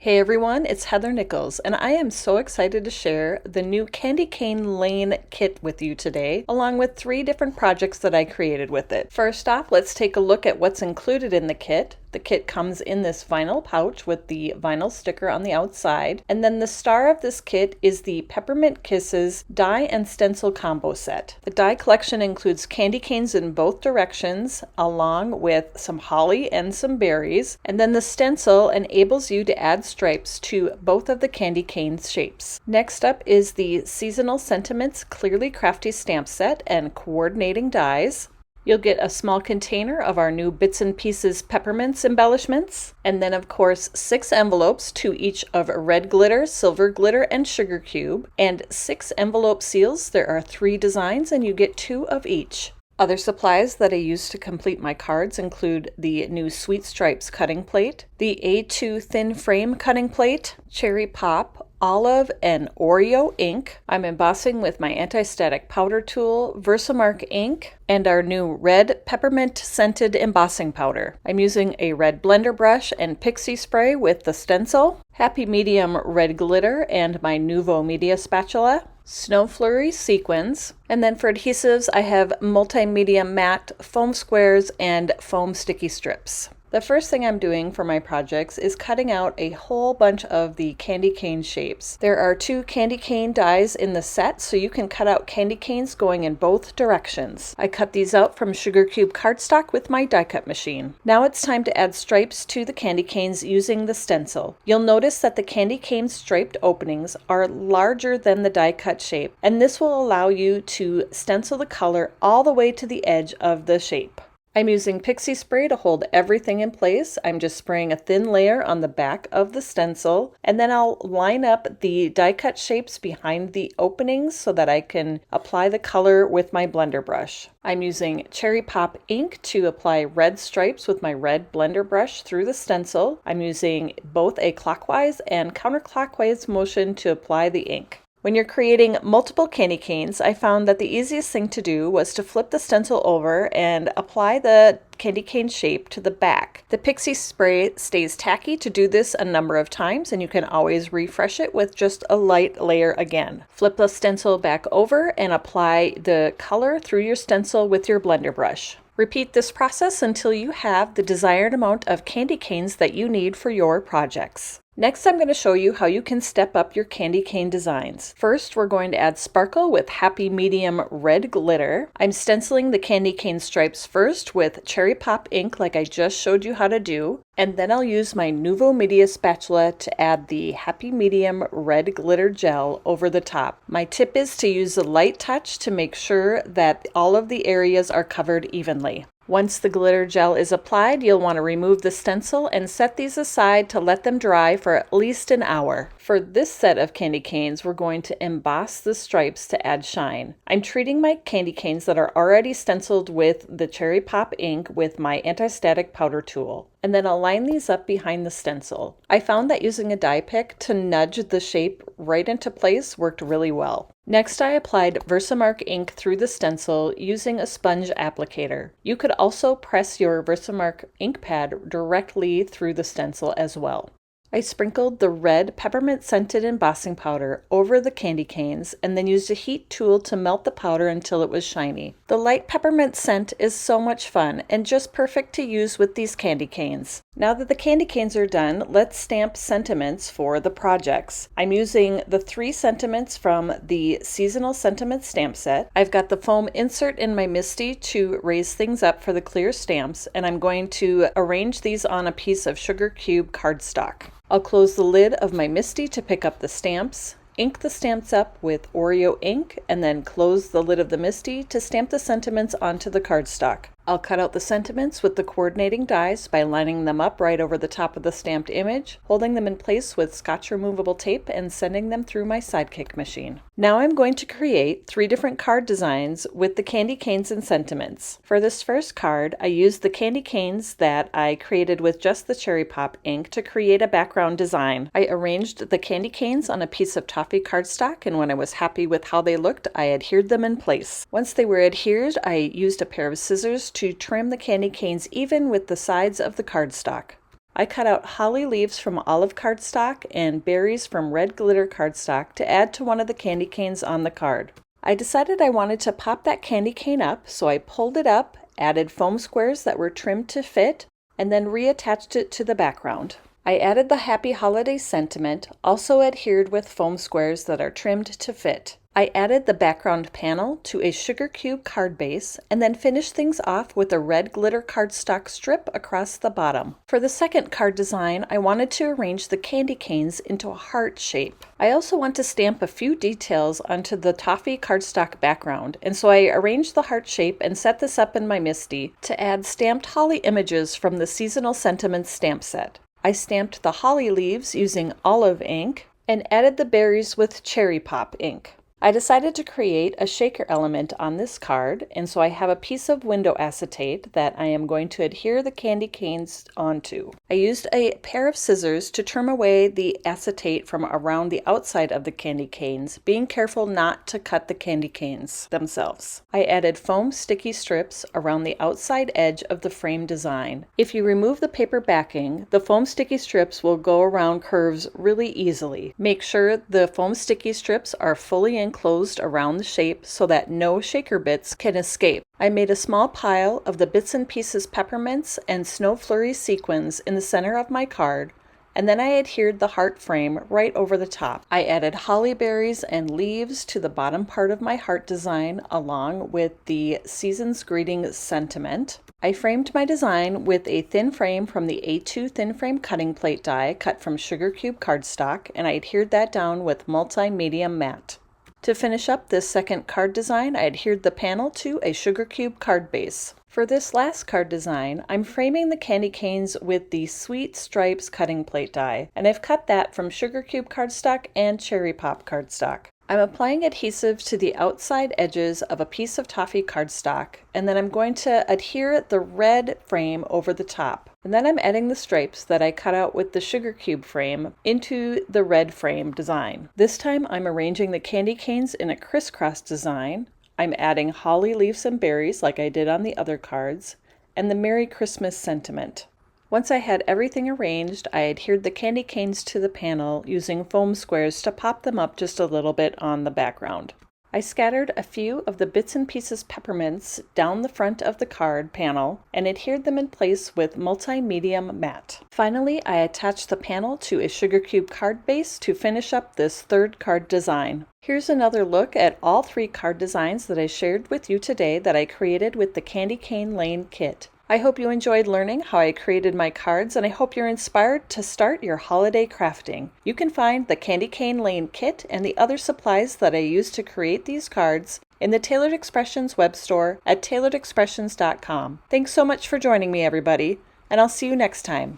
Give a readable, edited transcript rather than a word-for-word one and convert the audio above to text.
Hey everyone, it's Heather Nichols, and I am so excited to share the new Candy Cane Lane kit with you today, along with 3 different projects that I created with it. First off, let's take a look at what's included in the kit. The kit comes in this vinyl pouch with the vinyl sticker on the outside, and then the star of this kit is the Peppermint Kisses die and stencil combo set. The die collection includes candy canes in both directions, along with some holly and some berries, and then the stencil enables you to add stripes to both of the candy cane shapes. Next up is the Seasonal Sentiments Clearly Crafty stamp set and coordinating dies. You'll get a small container of our new Bits and Pieces Peppermints embellishments, and then of course 6 envelopes, 2 each of red glitter, silver glitter, and sugar cube, and 6 envelope seals. There are 3 designs and you get 2 of each. Other supplies that I use to complete my cards include the new Sweet Stripes cutting plate, the A2 thin frame cutting plate, cherry pop, olive, and Oreo ink. I'm embossing with my anti-static powder tool, VersaMark ink, and our new red peppermint scented embossing powder. I'm using a red blender brush and pixie spray with the stencil, Happy Medium red glitter, and my Nuvo media spatula, Snow Flurry sequins, and then for adhesives I have multimedia matte foam squares and foam sticky strips. The first thing I'm doing for my projects is cutting out a whole bunch of the candy cane shapes. There are 2 candy cane dies in the set, so you can cut out candy canes going in both directions. I cut these out from sugar cube cardstock with my die cut machine. Now it's time to add stripes to the candy canes using the stencil. You'll notice that the candy cane striped openings are larger than the die cut shape, and this will allow you to stencil the color all the way to the edge of the shape. I'm using pixie spray to hold everything in place. I'm just spraying a thin layer on the back of the stencil, and then I'll line up the die cut shapes behind the openings so that I can apply the color with my blender brush. I'm using cherry pop ink to apply red stripes with my red blender brush through the stencil. I'm using both a clockwise and counterclockwise motion to apply the ink. When you're creating multiple candy canes, I found that the easiest thing to do was to flip the stencil over and apply the candy cane shape to the back. The pixie spray stays tacky to do this a number of times, and you can always refresh it with just a light layer again. Flip the stencil back over and apply the color through your stencil with your blender brush. Repeat this process until you have the desired amount of candy canes that you need for your projects. Next, I'm going to show you how you can step up your candy cane designs. First, we're going to add sparkle with Happy Medium red glitter. I'm stenciling the candy cane stripes first with cherry pop ink like I just showed you how to do, and then I'll use my Nuvo media spatula to add the Happy Medium red glitter gel over the top. My tip is to use a light touch to make sure that all of the areas are covered evenly. Once the glitter gel is applied, you'll want to remove the stencil and set these aside to let them dry for at least an hour. For this set of candy canes, we're going to emboss the stripes to add shine. I'm treating my candy canes that are already stenciled with the cherry pop ink with my anti-static powder tool, and then I'll line these up behind the stencil. I found that using a die pick to nudge the shape right into place worked really well. Next, I applied VersaMark ink through the stencil using a sponge applicator. You could also press your VersaMark ink pad directly through the stencil as well. I sprinkled the red peppermint scented embossing powder over the candy canes and then used a heat tool to melt the powder until it was shiny. The light peppermint scent is so much fun and just perfect to use with these candy canes. Now that the candy canes are done, let's stamp sentiments for the projects. I'm using the 3 sentiments from the Seasonal Sentiments stamp set. I've got the foam insert in my MISTI to raise things up for the clear stamps, and I'm going to arrange these on a piece of sugar cube cardstock. I'll close the lid of my MISTI to pick up the stamps, ink the stamps up with Oreo ink, and then close the lid of the MISTI to stamp the sentiments onto the cardstock. I'll cut out the sentiments with the coordinating dies by lining them up right over the top of the stamped image, holding them in place with Scotch removable tape, and sending them through my Sidekick machine. Now I'm going to create 3 different card designs with the candy canes and sentiments. For this first card, I used the candy canes that I created with just the cherry pop ink to create a background design. I arranged the candy canes on a piece of Toffee cardstock, and when I was happy with how they looked, I adhered them in place. Once they were adhered, I used a pair of scissors to trim the candy canes even with the sides of the cardstock. I cut out holly leaves from olive cardstock and berries from red glitter cardstock to add to one of the candy canes on the card. I decided I wanted to pop that candy cane up, so I pulled it up, added foam squares that were trimmed to fit, and then reattached it to the background. I added the Happy Holidays sentiment, also adhered with foam squares that are trimmed to fit. I added the background panel to a sugar cube card base and then finished things off with a red glitter cardstock strip across the bottom. For the second card design, I wanted to arrange the candy canes into a heart shape. I also want to stamp a few details onto the Toffee cardstock background, and so I arranged the heart shape and set this up in my MISTI to add stamped holly images from the Seasonal Sentiments stamp set. I stamped the holly leaves using olive ink and added the berries with cherry pop ink. I decided to create a shaker element on this card, and so I have a piece of window acetate that I am going to adhere the candy canes onto. I used a pair of scissors to trim away the acetate from around the outside of the candy canes, being careful not to cut the candy canes themselves. I added foam sticky strips around the outside edge of the frame design. If you remove the paper backing, the foam sticky strips will go around curves really easily. Make sure the foam sticky strips are fully enclosed around the shape so that no shaker bits can escape. I made a small pile of the bits and pieces peppermints and snow flurry sequins in the center of my card, and then I adhered the heart frame right over the top. I added holly berries and leaves to the bottom part of my heart design along with the Season's Greetings sentiment. I framed my design with a thin frame from the A2 thin frame cutting plate die cut from sugar cube cardstock, and I adhered that down with multi-medium matte. To finish up this second card design, I adhered the panel to a sugar cube card base. For this last card design, I'm framing the candy canes with the Sweet Stripes cutting plate die, and I've cut that from sugar cube cardstock and cherry pop cardstock. I'm applying adhesive to the outside edges of a piece of toffee cardstock, and then I'm going to adhere the red frame over the top. And then I'm adding the stripes that I cut out with the sugar cube frame into the red frame design. This time I'm arranging the candy canes in a crisscross design. I'm adding holly leaves and berries like I did on the other cards, and the Merry Christmas sentiment. Once I had everything arranged, I adhered the candy canes to the panel using foam squares to pop them up just a little bit on the background. I scattered a few of the bits and pieces peppermints down the front of the card panel and adhered them in place with multi-medium matte. Finally, I attached the panel to a sugar cube card base to finish up this third card design. Here's another look at all three card designs that I shared with you today that I created with the Candy Cane Lane kit. I hope you enjoyed learning how I created my cards, and I hope you're inspired to start your holiday crafting. You can find the Candy Cane Lane kit and the other supplies that I used to create these cards in the Tailored Expressions web store at tailoredexpressions.com. Thanks so much for joining me, everybody, and I'll see you next time.